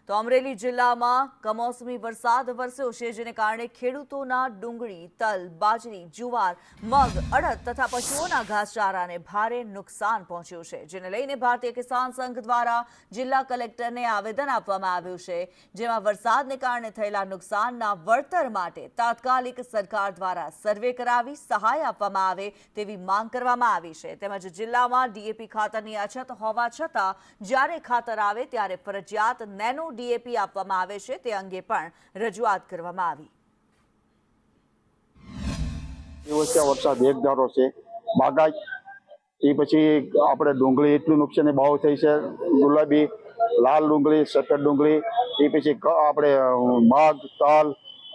તો અમરેલી જિલ્લામાં કમોસમી વરસાદ વરસ્યો છે, જેને કારણે ખેડૂતોના ડુંગળી, તલ, બાજરી, જુવાર, મગ, અડદ તથા પશુઓના ઘાસચારાને ભારે નુકસાન પહોંચ્યું છે, જેને લઈને ભારતીય કિસાન સંઘ દ્વારા જિલ્લા કલેક્ટરને આવેદન આપવામાં આવ્યું છે, જેમાં વરસાદને કારણે થયેલા નુકસાનના વળતર માટે તાત્કાલિક સરકાર દ્વારા સર્વે કરાવી સહાય આપવામાં આવે તેવી માંગ કરવામાં આવી છે। તેમજ જિલ્લામાં ડીએપી ખાતરની અછત હોવા છતાં જ્યારે ખાતર આવે ત્યારે ફરજિયાત નેનો ડીએપી આપવામાં આવે છે, તે અંગે પણ રજૂઆત કરવામાં આવી। વરસાદ એક ધારો છે, બાગાયત એ પછી આપણે ડુંગળી એટલું નુકસાની બહુ થઈ છે, ગુલાબી, લાલ ડુંગળી, સફેદ ડુંગળી, એ પછી આપણે મગ, તલ,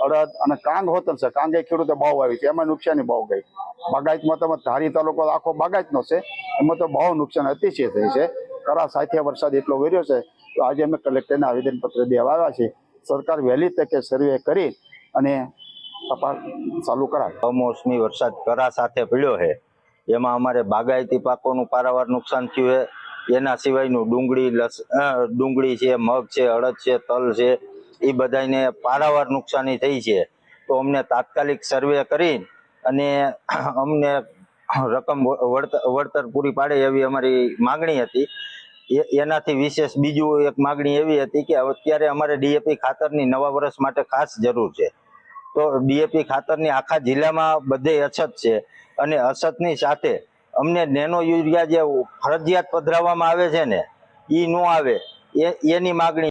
અડદ અને કાંગ હોતલ છે, કાંગે ખેડૂતો બહુ આવી છે, એમાં નુકસાની બહુ ગઈ। બાગાયતમાં તમે ધારી તાલુકો આખો બાગાયતનો છે, એમાં તો બહુ નુકસાન અતિશય થઈ છે। કરા સાથે વરસાદ એટલો વર્યો છે, તો આજે અમે કલેક્ટરને આવેદનપત્ર દેવા આવ્યા છે। સરકાર વહેલી તકે સર્વે કરી અને તપાસ ચાલુ કરાવે। કમોસમી વરસાદ કરા સાથે પડ્યો છે, એમાં અમારે બાગાયતી પાકોનું પારાવાર નુકસાન થયું છે। એના સિવાયનું ડુંગળી છે, મગ છે, અડદ છે, તલ છે, એ બધાને પારાવાર નુકસાની થઈ છે। તો અમને તાત્કાલિક સર્વે કરી અને અમને રકમ વળતર પૂરી પાડે એવી અમારી માગણી હતી। એનાથી વિશેષ બીજું એક માગણી એવી હતી કે અત્યારે અમારે ડીએપી ખાતરની નવા વર્ષ માટે ખાસ જરૂર છે। તો ડીએપી ખાતરની આખા જિલ્લામાં બધે અછત છે અને અછતની સાથે અમને નેનો યુરિયા જે ફરજિયાત પધરાવવામાં આવે છે ને, એ ન આવે એની માગણી